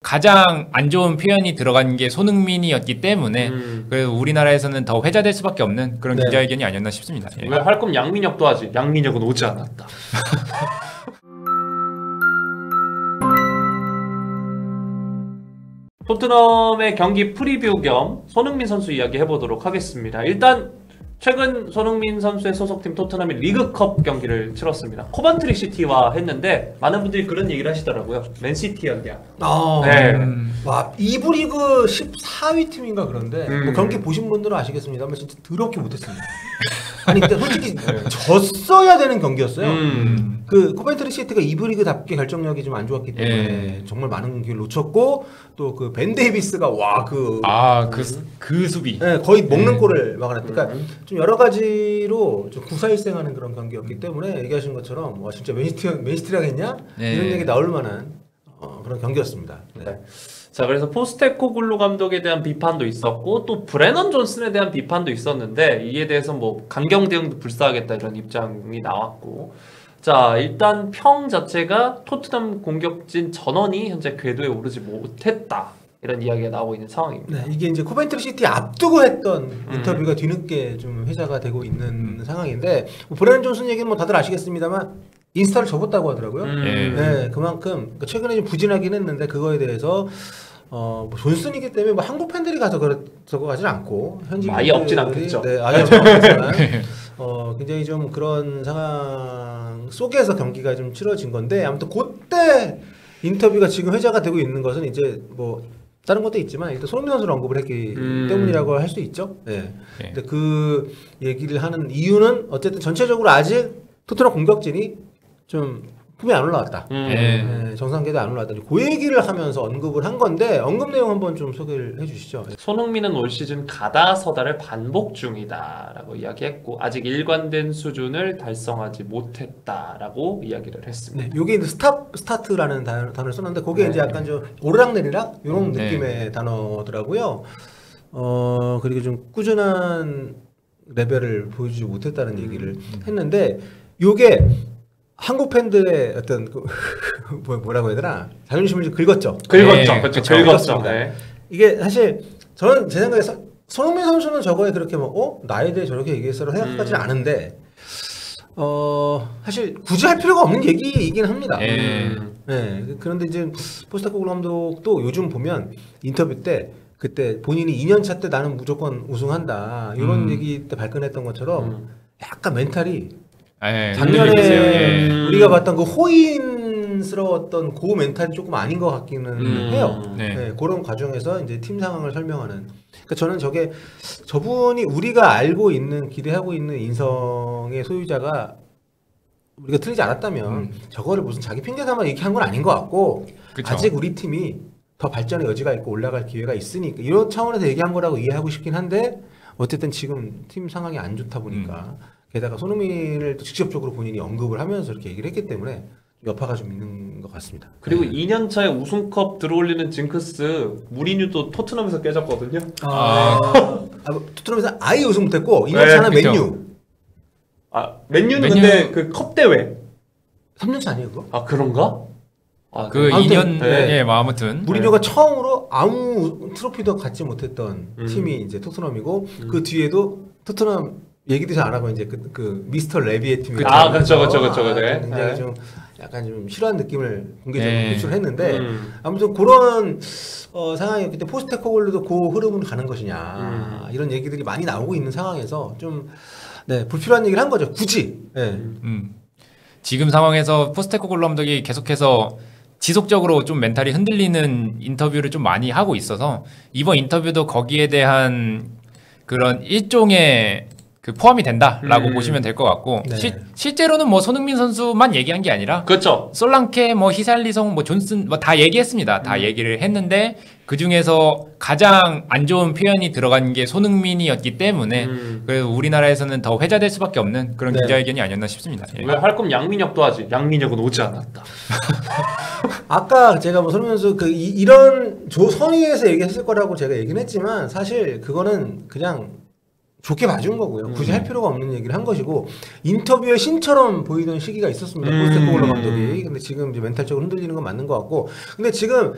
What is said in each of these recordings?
가장 안 좋은 표현이 들어간 게 손흥민이었기 때문에 그래서 우리나라에서는 더 회자될 수밖에 없는 그런 기자회견이 아니었나 싶습니다. 예. 왜 할 거면 양민혁도 하지. 양민혁은 오지 않았다. 토트넘의 경기 프리뷰 겸 손흥민 선수 이야기 해보도록 하겠습니다. 일단 최근 손흥민 선수의 소속팀 토트넘이 리그컵 경기를 치렀습니다. 코반트리 시티와 했는데 많은 분들이 그런 얘기를 하시더라고요. 맨시티였냐. 네. 와, 2부 리그 14위 팀인가 그런데 뭐 경기 보신 분들은 아시겠습니다만 진짜 더럽게 못했습니다. 아니 근데 솔직히 졌어야 되는 경기였어요. 그 코벤트리 시티가 2부 리그답게 결정력이 좀 안 좋았기 때문에 정말 많은 기회를 놓쳤고 또 그 벤 데이비스가 그 수비 거의 먹는 골을 막아냈다. 그러니까 좀 여러 가지로 좀 구사일생하는 그런 경기였기 때문에 얘기하신 것처럼 와 진짜 맨시티랑 했냐 이런 얘기 나올 만한 그런 경기였습니다. 네. 자, 그래서 포스테코글루 감독에 대한 비판도 있었고 또 브레넌 존슨에 대한 비판도 있었는데 이에 대해서 뭐 강경 대응도 불사하겠다 이런 입장이 나왔고, 자 일단 평 자체가 토트넘 공격진 전원이 현재 궤도에 오르지 못했다 이런 이야기가 나오고 있는 상황입니다. 네, 이게 이제 코벤트리 시티 앞두고 했던 인터뷰가 뒤늦게 좀 회자가 되고 있는 상황인데 뭐 브레넌 존슨 얘기는 뭐 다들 아시겠습니다만 인스타를 접었다고 하더라고요. 네, 그만큼 최근에 좀 부진하긴 했는데 그거에 대해서 뭐 존슨이기 때문에 뭐 한국 팬들이 가서 그렇다고 하진 않고 현지 아예 없진 않겠죠. 네, 아예 없진 않겠지만 굉장히 좀 그런 상황 속에서 경기가 좀 치러진 건데 아무튼 그때 인터뷰가 지금 회자가 되고 있는 것은 이제 뭐 다른 것도 있지만 일단 손흥민 선수를 언급을 했기 때문이라고 할 수 있죠. 네. 근데 그 얘기를 하는 이유는 어쨌든 전체적으로 아직 토트넘 공격진이 좀 품에 안 올라왔다. 네, 정상 궤도에 안 올라왔다. 그 얘기를 하면서 언급을 한 건데 언급 내용 한번 좀 소개를 해주시죠. 손흥민은 올 시즌 가다서다를 반복 중이다라고 이야기했고 아직 일관된 수준을 달성하지 못했다라고 이야기를 했습니다. 네, 이게 이제 스타트라는 단어를 썼는데 그게 이제 약간 좀 오르락내리락 이런 느낌의 단어더라고요. 그리고 좀 꾸준한 레벨을 보여주지 못했다는 얘기를 했는데 요게 한국 팬들의 어떤 뭐라고 해야 되나 자존심을 좀 긁었죠. 긁었죠. 네. 이게 사실 저는 제 생각에 손흥민 선수는 저거에 그렇게 뭐 나에 대해 저렇게 얘기했어라고 생각하지는 않은데 사실 굳이 할 필요가 없는 얘기이긴 합니다. 네. 그런데 이제 포스테코글루 감독도 요즘 보면 인터뷰 때 그때 본인이 2년차 때 나는 무조건 우승한다 이런 얘기 때 발끈했던 것처럼 약간 멘탈이 작년에 우리가 봤던 그 호인스러웠던 그 멘탈이 조금 아닌 것 같기는 해요. 네, 그런 과정에서 이제 팀 상황을 설명하는. 그러니까 저는 저분이 우리가 알고 있는 기대하고 있는 인성의 소유자가 우리가 틀리지 않았다면 저거를 무슨 자기 핑계 삼아 얘기한 건 아닌 것 같고 그쵸. 아직 우리 팀이 더 발전의 여지가 있고 올라갈 기회가 있으니까 이런 차원에서 얘기한 거라고 이해하고 싶긴 한데 어쨌든 지금 팀 상황이 안 좋다 보니까 게다가 손흥민을 또 직접적으로 본인이 언급을 하면서 이렇게 얘기를 했기 때문에 여파가 좀 있는 것 같습니다. 그리고 2년 차에 우승컵 들어올리는 징크스 무리뉴도 토트넘에서 깨졌거든요. 토트넘에서 아예 우승 못했고 2년 차는 맨유. 맨유는 근데 그 컵 대회 3년 차 아니에요 그거? 그런가? 그 2년 아무튼 무리뉴가 처음으로 아무 트로피도 갖지 못했던 팀이 이제 토트넘이고 그 뒤에도 토트넘 얘기도 잘 안 하고 이제 그 미스터 레비의 팀이 그렇죠. 네. 굉장히 좀 약간 좀 싫어하는 느낌을 공개적으로 표출했는데 아무튼 그런 상황이었기 때문에 포스테코글루도 그 흐름으로 가는 것이냐 이런 얘기들이 많이 나오고 있는 상황에서 좀 불필요한 얘기를 한 거죠. 굳이. 지금 상황에서 포스테코글루 감독이 계속해서 지속적으로 좀 멘탈이 흔들리는 인터뷰를 좀 많이 하고 있어서 이번 인터뷰도 거기에 대한 그런 일종의 포함이 된다라고 보시면 될 것 같고 실제로는 뭐 손흥민 선수만 얘기한 게 아니라 그렇죠. 솔랑케, 뭐 히샬리송, 뭐 존슨 뭐 다 얘기했습니다. 다 얘기를 했는데 그 중에서 가장 안 좋은 표현이 들어간 게 손흥민이었기 때문에 그래서 우리나라에서는 더 회자될 수밖에 없는 그런 기자회견이 아니었나 싶습니다. 왜 할 거면 양민혁도 하지. 양민혁은 오지 않았다. 아까 제가 뭐 손흥민 선수 이런 선의에서 얘기했을 거라고 제가 얘기는 했지만 사실 그거는 그냥 좋게 봐준 거고요. 굳이 할 필요가 없는 얘기를 한 것이고 인터뷰의 신처럼 보이던 시기가 있었습니다. 포스테코글루 감독이. 근데 지금 이제 멘탈적으로 흔들리는 건 맞는 것 같고 근데 지금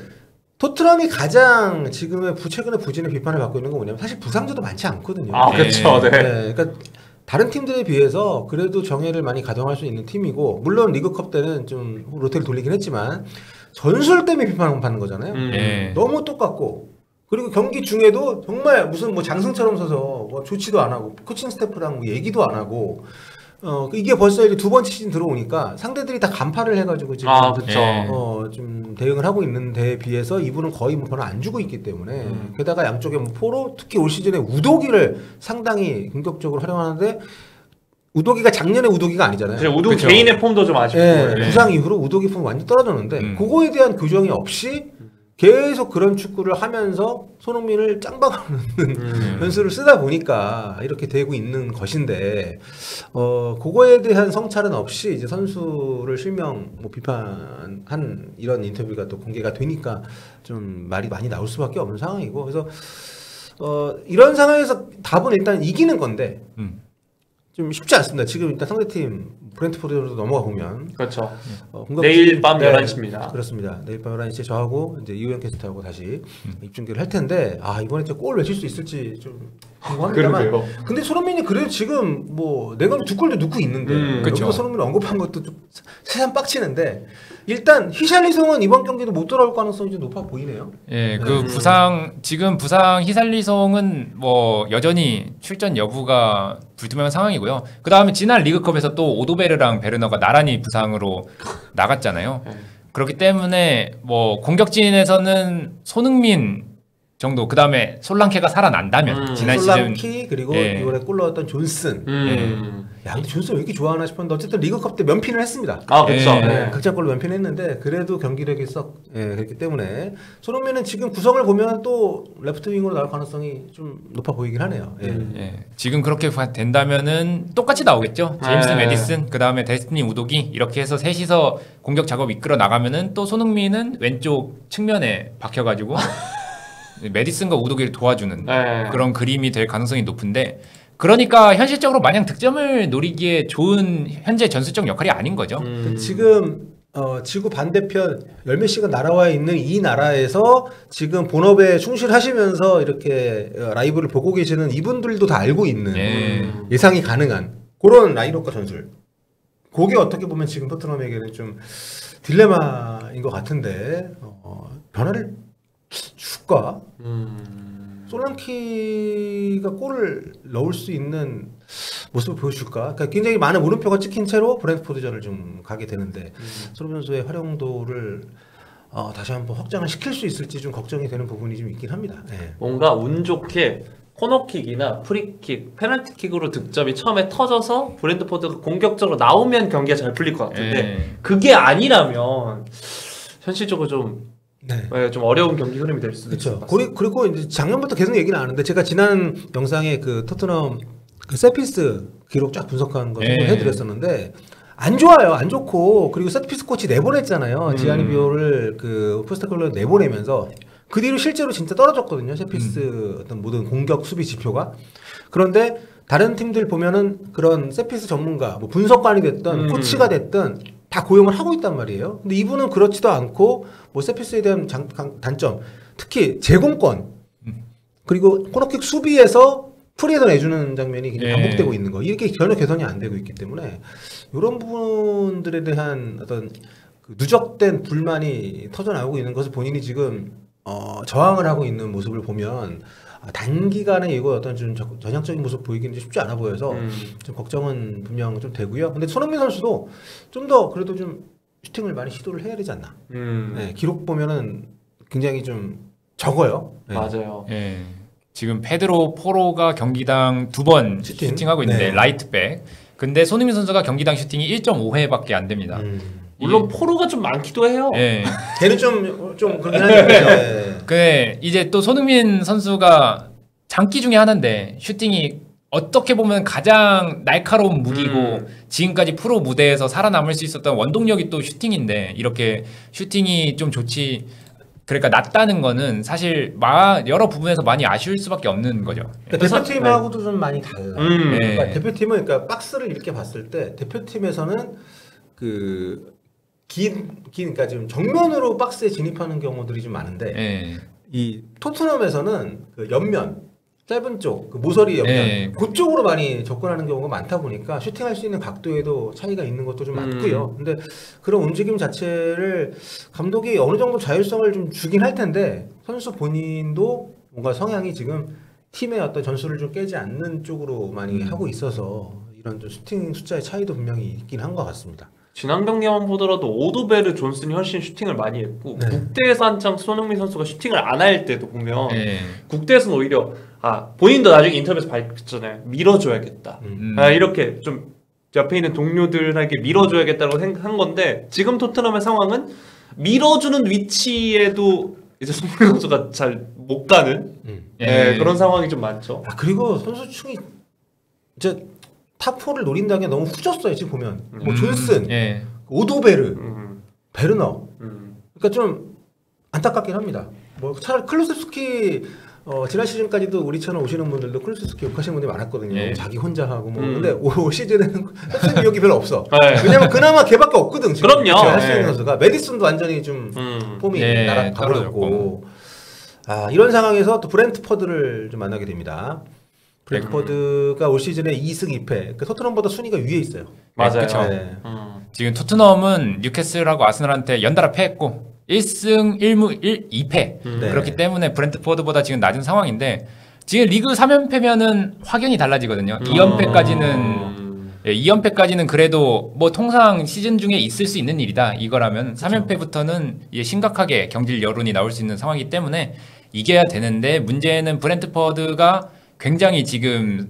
토트넘이 가장 지금의 최근의 부진의 비판을 받고 있는 건 뭐냐면 사실 부상자도 많지 않거든요. 아 그렇죠. 네. 그러니까 다른 팀들에 비해서 그래도 정예를 많이 가동할 수 있는 팀이고 물론 리그컵 때는 좀 로테를 돌리긴 했지만 전술 때문에 비판을 받는 거잖아요. 너무 똑같고 그리고 경기 중에도 정말 무슨 뭐 장승처럼 서서 뭐 조치도 안 하고 코칭 스태프랑 뭐 얘기도 안 하고 이게 벌써 이제 두 번째 시즌 들어오니까 상대들이 다 간파를 해가지고 지금 그렇죠. 좀 대응을 하고 있는 데에 비해서 이분은 거의 뭐 변화 안 주고 있기 때문에 게다가 양쪽에 뭐 포로 특히 올 시즌에 우도기를 상당히 공격적으로 활용하는데 우도기가 작년에 우도기가 아니잖아요. 우도기 그쵸. 개인의 폼도 좀 아쉽고 부상 이후로 우도기 폼 완전 떨어졌는데 그거에 대한 교정이 없이 계속 그런 축구를 하면서 손흥민을 짱박하는 변수를 쓰다 보니까 이렇게 되고 있는 것인데 그거에 대한 성찰은 없이 이제 선수를 실명 뭐 비판한 이런 인터뷰가 또 공개가 되니까 좀 말이 많이 나올 수밖에 없는 상황이고 그래서 이런 상황에서 답은 일단 이기는 건데 좀 쉽지 않습니다. 지금 일단 상대팀 브렌트포드로 넘어가 보면 그렇죠. 내일 밤 11시입니다. 그렇습니다. 내일 밤 11시에 저하고 이제 이우영 캐스터하고 다시 입중계를 할 텐데 이번에 골 외칠 수 있을지 좀 궁금합니다만 근데 손흥민이 그래도 지금 뭐 내가 두 골도 넣고 있는데 여기서 손흥민을 언급한 것도 좀 세상 빡치는데 일단 히샬리송은 이번 경기도 못 돌아올 가능성이 좀 높아 보이네요. 예, 그 지금 부상 히샬리송은 뭐 여전히 출전 여부가 불투명한 상황이고요. 그 다음에 지난 리그컵에서 또 오도베르랑 베르너가 나란히 부상으로 나갔잖아요. 그렇기 때문에 뭐 공격진에서는 손흥민 정도 그 다음에 솔랑케가 살아난다면 지난 솔랑키 시즌 그리고 이번에 골 넣었던 존슨 야 근데 존슨 왜 이렇게 좋아하나 싶었는데 어쨌든 리그컵 때 면피는 했습니다. 그렇죠. 극장골로 면피는 했는데 그래도 경기력이 썩 그렇기 때문에 손흥민은 지금 구성을 보면 또 레프트 윙으로 나올 가능성이 좀 높아 보이긴 하네요. 지금 그렇게 된다면은 똑같이 나오겠죠. 제임스 메디슨 그 다음에 데스티니 우도기 이렇게 해서 셋이서 공격 작업 이끌어 나가면은 또 손흥민은 왼쪽 측면에 박혀가지고 메디슨과 우도기를 도와주는 그런 그림이 될 가능성이 높은데 그러니까 현실적으로 마냥 득점을 노리기에 좋은 현재 전술적 역할이 아닌 거죠. 지금 지구 반대편 열메시가 날아와 있는 이 나라에서 지금 본업에 충실하시면서 이렇게 라이브를 보고 계시는 이분들도 다 알고 있는 예상이 가능한 그런 라인업과 전술 그게 어떻게 보면 지금 토트넘에게는 좀 딜레마인 것 같은데 변화를 줄까? 솔랑키가 골을 넣을 수 있는 모습을 보여줄까? 그러니까 굉장히 많은 물음표가 찍힌 채로 브랜트포드전을 좀 가게 되는데 손흥민 선수의 활용도를 다시 한번 확장을 시킬 수 있을지 좀 걱정이 되는 부분이 좀 있긴 합니다. 뭔가 운 좋게 코너킥이나 프리킥, 페널티킥으로 득점이 처음에 터져서 브랜트포드가 공격적으로 나오면 경기가 잘 풀릴 것 같은데 그게 아니라면 현실적으로 좀 어려운 경기 흐름이 될 수도 있을 것 같습니다. 그리고 이제 작년부터 계속 얘기는 나왔는데 제가 지난 영상에 그 토트넘 그 세트피스 기록 쫙 분석한 거 해드렸었는데 안 좋아요, 안 좋고 그리고 세트피스 코치 내보냈잖아요. 지아니 비오를 그 포스테코글로 내보내면서 그 뒤로 실제로 진짜 떨어졌거든요. 세트피스 어떤 모든 공격 수비 지표가. 그런데 다른 팀들 보면은 그런 세트피스 전문가, 뭐 분석관이 됐든 코치가 됐든 다 고용을 하고 있단 말이에요. 근데 이분은 그렇지도 않고 뭐 세피스에 대한 단점, 특히 제공권 그리고 코너킥 수비에서 프리헤더 내주는 장면이 굉장히 반복되고 있는 거. 이렇게 전혀 개선이 안 되고 있기 때문에 이런 부분들에 대한 어떤 그 누적된 불만이 터져나오고 있는 것을 본인이 지금 저항을 하고 있는 모습을 보면 단기간에 이거 어떤 좀 전향적인 모습 보이기는 쉽지 않아 보여서 좀 걱정은 분명 좀 되고요. 근데 손흥민 선수도 좀 더 그래도 좀 슈팅을 많이 시도를 해야 되지 않나. 기록 보면은 굉장히 좀 적어요. 맞아요. 지금 페드로 포로가 경기당 2번 슈팅하고 있는데 라이트백. 근데 손흥민 선수가 경기당 슈팅이 1.5회밖에 안 됩니다. 물론 포로가 좀 많기도 해요. 걔는 좀 그렇긴 한데. 근데 이제 또 손흥민 선수가 장기 중에 하나인데 슈팅이 어떻게 보면 가장 날카로운 무기고 지금까지 프로 무대에서 살아남을 수 있었던 원동력이 또 슈팅인데 이렇게 슈팅이 좀 좋지 그러니까 낮다는 거는 사실 여러 부분에서 많이 아쉬울 수밖에 없는 거죠. 그러니까 대표팀하고도 좀 많이 달라. 그러니까 대표팀은 그러니까 박스를 이렇게 봤을 때 대표팀에서는 그 그러니까 지금 정면으로 박스에 진입하는 경우들이 좀 많은데 예. 이 토트넘에서는 그 옆면 짧은 쪽, 그 모서리 옆면 예. 그쪽으로 많이 접근하는 경우가 많다 보니까 슈팅할 수 있는 각도에도 차이가 있는 것도 좀 많고요. 근데 그런 움직임 자체를 감독이 어느 정도 자율성을 좀 주긴 할 텐데 선수 본인도 뭔가 성향이 지금 팀의 어떤 전술을 좀 깨지 않는 쪽으로 많이 하고 있어서 이런 좀 슈팅 숫자의 차이도 분명히 있긴 한 것 같습니다. 지난 경기만 보더라도 오드베르 존슨이 훨씬 슈팅을 많이 했고 네. 국대에서 한창 손흥민 선수가 슈팅을 안 할 때도 보면 예. 국대에서는 오히려 본인도 나중에 인터뷰에서 밝혔잖아요. 밀어줘야겠다. 이렇게 좀 옆에 있는 동료들에게 밀어줘야겠다고 생각한 건데 지금 토트넘의 상황은 밀어주는 위치에도 이제 손흥민 선수가 잘 못 가는 그런 상황이 좀 많죠. 그리고 선수층이 이제 탑4를 노린다는 게 너무 후졌어요. 지금 보면 뭐 존슨, 예. 오도베르, 베르너. 그러니까 좀 안타깝긴 합니다. 뭐 차라리 클루세스키 지난 시즌까지도 우리처럼 오시는 분들도 클루세스키 욕하시는 분들이 많았거든요. 예. 자기 혼자 하고 뭐. 근데 올 시즌에는 선수 기억이 별로 없어. 네. 왜냐면 그나마 걔밖에 없거든. 지금. 그럼요. 할 수 있는 네. 선수가 메디슨도 완전히 좀 폼이 예, 날아가버렸고. 이런 상황에서 또 브렌트퍼드를 좀 만나게 됩니다. 브렌트퍼드가 올 시즌에 2승 2패. 그러니까 토트넘보다 순위가 위에 있어요. 맞아요. 그쵸. 네. 지금 토트넘은 뉴캐슬하고 아스널한테 연달아 패했고 1승 2패 네. 그렇기 때문에 브렌트포드보다 지금 낮은 상황인데 지금 리그 3연패면은 확연히 달라지거든요. 2연패까지는 그래도 뭐 통상 시즌 중에 있을 수 있는 일이다. 이거라면 3연패부터는 심각하게 경질 여론이 나올 수 있는 상황이기 때문에 이겨야 되는데 문제는 브렌트포드가 굉장히 지금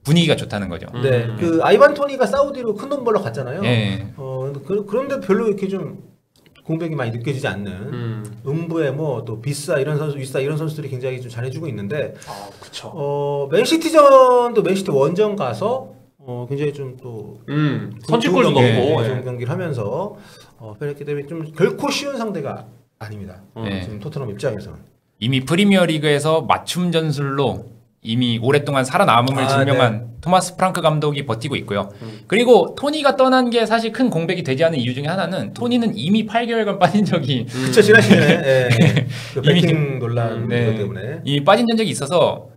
분위기가 좋다는 거죠. 네, 그 아이반 토니가 사우디로 큰 돈 벌러 갔잖아요. 예. 그런데 별로 이렇게 좀 공백이 많이 느껴지지 않는 음부에 뭐 또 비싸 이런 선수, 위싸 이런 선수들이 굉장히 좀 잘해주고 있는데, 그렇죠. 맨시티전도 맨시티 원정 가서 굉장히 좀 또 선취골도 넣고 좋은 경기를 하면서 그랬기 때문에 좀 결코 쉬운 상대가 아닙니다. 지금 토트넘 입장에서는. 이미 프리미어리그에서 맞춤 전술로 이미 오랫동안 살아남음을 증명한 토마스 프랑크 감독이 버티고 있고요. 그리고 토니가 떠난 게 사실 큰 공백이 되지 않은 이유 중에 하나는 토니는 이미 8개월간 빠진 적이 그쵸, 지난 시즌에 그 배팅 논란 네, 때문에 이미 빠진 적이 있어서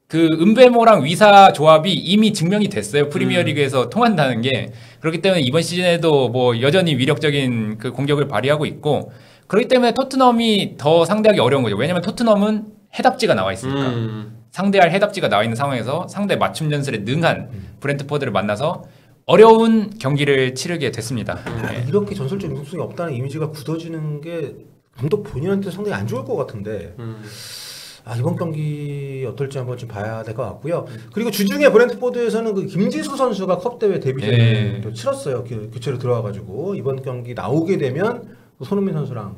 그 은베모랑 위사 조합이 이미 증명이 됐어요. 프리미어리그에서 통한다는 게. 그렇기 때문에 이번 시즌에도 뭐 여전히 위력적인 그 공격을 발휘하고 있고 그렇기 때문에 토트넘이 더 상대하기 어려운 거죠. 왜냐면 토트넘은 해답지가 나와 있으니까. 상대할 해답지가 나와 있는 상황에서 상대 맞춤 전술에 능한 브렌트포드를 만나서 어려운 경기를 치르게 됐습니다. 이렇게 전술적 융통성이 없다는 이미지가 굳어지는 게 감독 본인한테 상당히 안 좋을 것 같은데 이번 경기 어떨지 한번 좀 봐야 될 것 같고요. 그리고 주중에 브렌트포드에서는 그 김지수 선수가 컵 대회 데뷔전을 또 치렀어요. 교체로 들어와가지고 이번 경기 나오게 되면 손흥민 선수랑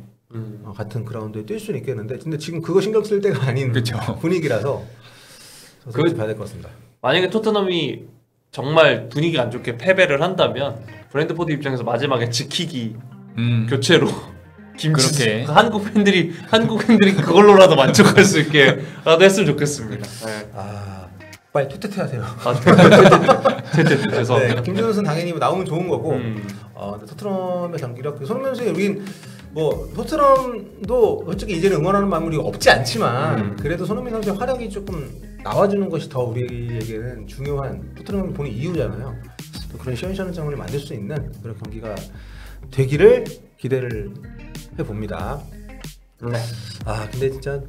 같은 그라운드에 뛸 수는 있겠는데 근데 지금 그거 신경 쓸 때가 아닌 그쵸. 분위기라서 그걸 봐야 될 것 같습니다. 만약에 토트넘이 정말 분위기가 안 좋게 패배를 한다면 브렌트포드 입장에서 마지막에 지키기 교체로 그렇게 한국 팬들이 그걸로라도 만족할 수 있게라도 했으면 좋겠습니다. 네. 빨리 퇴퇴퇴 하세요. 죄송합니다. 네, 김준호 선수는 당연히 나오면 좋은 거고 토트넘의 경기력 손흥민 선수의 우린 뭐 토트넘도 솔직히 이제는 응원하는 마음이 없지 않지만 그래도 손흥민 선수의 활약이 조금 나와주는 것이 더 우리에게는 중요한 토트넘을 보는 이유잖아요. 또 그런 시원시원한 장면을 만들 수 있는 그런 경기가 되기를 기대를 해봅니다. 네. 근데 진짜